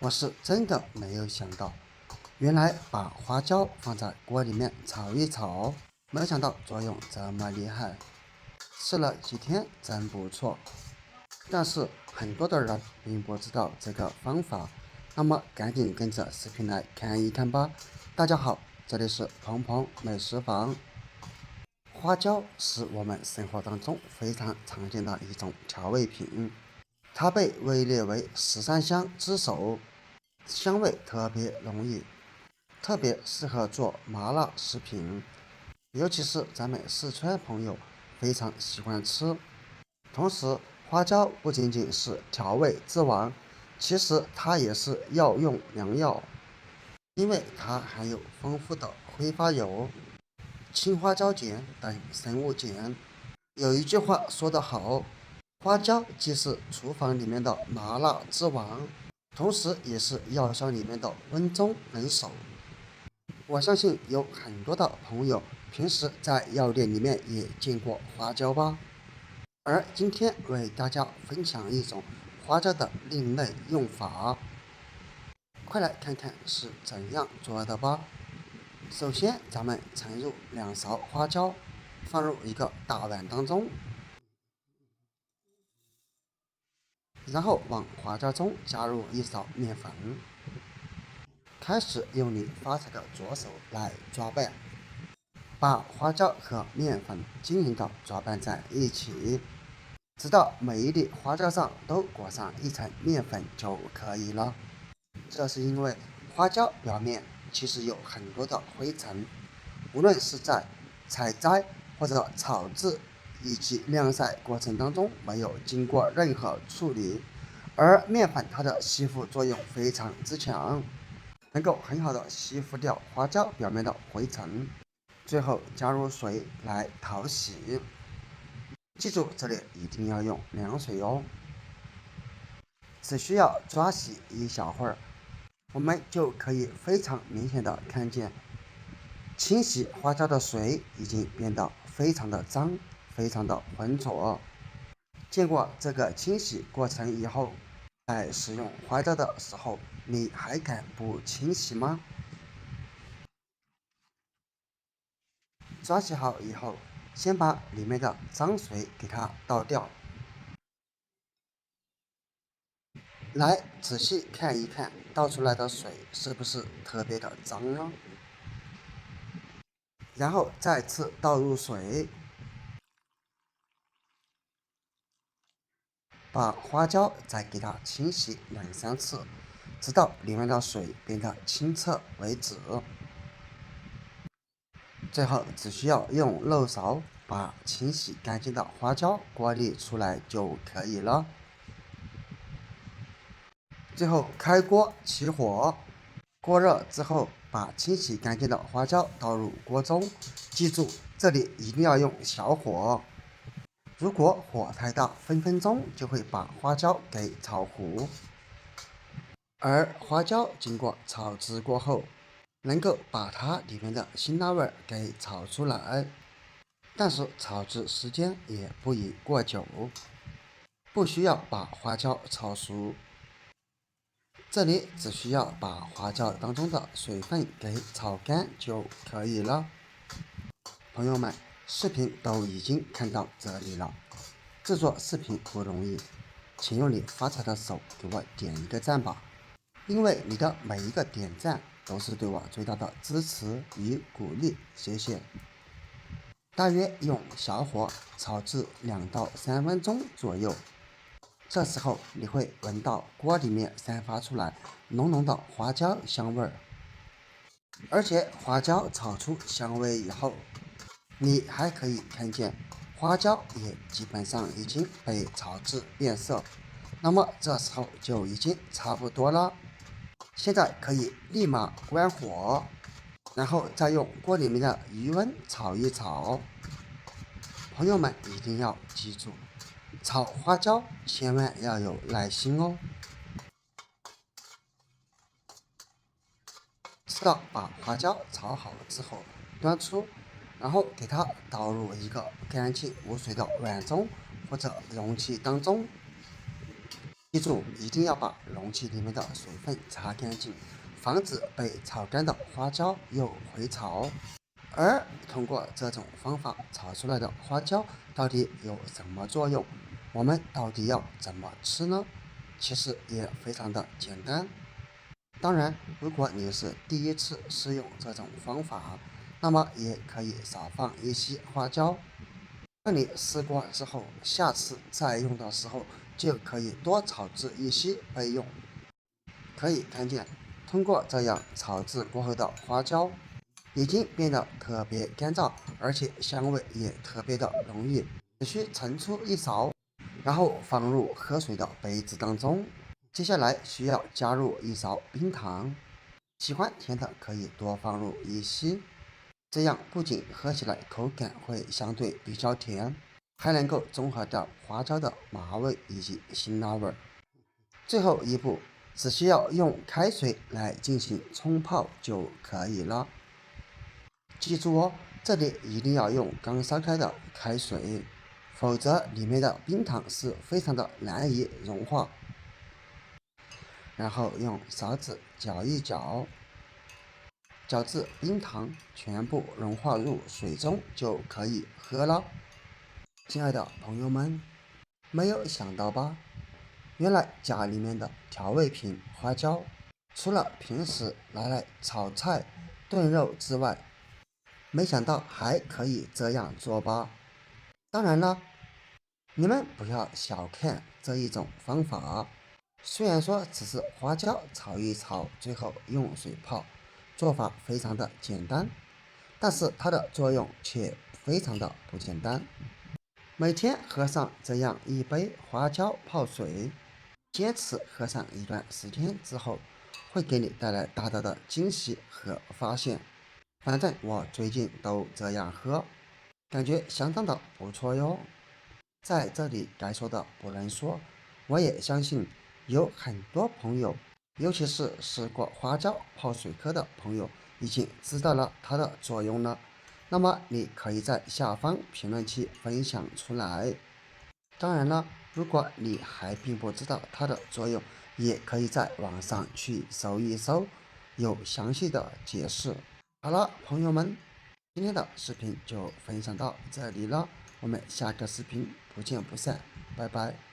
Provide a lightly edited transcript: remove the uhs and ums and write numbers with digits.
我是真的没有想到，原来把花椒放在锅里面炒一炒，没想到作用这么厉害。试了几天真不错，但是很多的人并不知道这个方法，那么赶紧跟着视频来看一看吧。大家好，这里是鹏鹏美食房。花椒是我们生活当中非常常见的一种调味品，它被位列为13香之首，香味特别浓郁，特别适合做麻辣食品，尤其是咱们四川朋友非常喜欢吃。同时，花椒不仅仅是调味之王，其实它也是药用良药，因为它含有丰富的挥发油、青花椒碱等生物碱。有一句话说得好，花椒既是厨房里面的麻辣之王，同时也是药箱里面的温中能手。我相信有很多的朋友平时在药店里面也见过花椒吧，而今天为大家分享一种花椒的另类用法，快来看看是怎样做的吧。首先，咱们盛入2勺花椒，放入一个大碗当中，然后往花椒中加入1勺面粉，开始用你发财的左手来抓拌，把花椒和面粉均匀的抓拌在一起，直到每一粒花椒上都裹上一层面粉就可以了。这是因为花椒表面其实有很多的灰尘，无论是在采摘或者炒制以及晾晒过程当中没有经过任何处理，而面粉它的吸附作用非常之强，能够很好的吸附掉花椒表面的灰尘。最后加入水来淘洗，记住这里一定要用凉水哦。只需要抓洗一小会儿，我们就可以非常明显的看见，清洗花椒的水已经变得非常的脏，非常的浑浊。经过这个清洗过程以后，在使用花椒的时候，你还敢不清洗吗？抓洗好以后，先把里面的脏水给它倒掉，来仔细看一看倒出来的水是不是特别的脏呢？然后再次倒入水，把花椒再给它清洗2、3次，直到里面的水变得清澈为止。最后只需要用漏勺把清洗干净的花椒过滤出来就可以了。最后开锅起火，锅热之后把清洗干净的花椒倒入锅中，记住这里一定要用小火，如果火太大，分分钟就会把花椒给炒糊。而花椒经过炒制过后，能够把它里面的辛辣味给炒出来，但是炒制时间也不宜过久，不需要把花椒炒熟，这里只需要把花椒当中的水分给炒干就可以了。朋友们，视频都已经看到这里了，制作视频不容易，请用你发财的手给我点一个赞吧，因为你的每一个点赞都是对我最大的支持与鼓励，谢谢。大约用小火炒至2到3分钟左右，这时候你会闻到锅里面散发出来浓浓的花椒香味儿，而且花椒炒出香味以后，你还可以看见花椒也基本上已经被炒至变色，那么这时候就已经差不多了。现在可以立马关火，然后再用锅里面的余温炒一炒。朋友们一定要记住，炒花椒千万要有耐心哦。直到把花椒炒好了之后，端出，然后给它倒入一个干净无水的碗中或者容器当中。记住，一定要把容器里面的水分擦干净，防止被炒干的花椒又回潮。而通过这种方法炒出来的花椒到底有什么作用？我们到底要怎么吃呢？其实也非常的简单。当然，如果你是第一次试用这种方法，那么也可以少放一些花椒。当你试过之后，下次再用的时候就可以多炒制一些备用。可以看见，通过这样炒制过后的花椒已经变得特别干燥，而且香味也特别的浓郁。只需盛出一勺，然后放入喝水的杯子当中。接下来需要加入一勺冰糖，喜欢甜的可以多放入一些。这样不仅喝起来口感会相对比较甜，还能够中和掉花椒的麻味以及辛辣味。最后一步只需要用开水来进行冲泡就可以了。记住哦，这里一定要用刚烧开的开水，否则里面的冰糖是非常的难以融化。然后用勺子搅一搅，搅至冰糖全部融化入水中就可以喝了。亲爱的朋友们，没有想到吧？原来家里面的调味品花椒，除了平时拿来炒菜、炖肉之外，没想到还可以这样做吧？当然了，你们不要小看这一种方法，虽然说只是花椒炒一炒，最后用水泡，做法非常的简单，但是它的作用却非常的不简单。每天喝上这样一杯花椒泡水，坚持喝上一段时间之后，会给你带来大大的惊喜和发现。反正我最近都这样喝，感觉相当的不错哟。在这里该说的不能说，我也相信有很多朋友，尤其是试过花椒泡水喝的朋友，已经知道了它的作用了。那么你可以在下方评论区分享出来。当然了，如果你还并不知道它的作用，也可以在网上去搜一搜，有详细的解释。好了，朋友们，今天的视频就分享到这里了，我们下个视频不见不散，拜拜。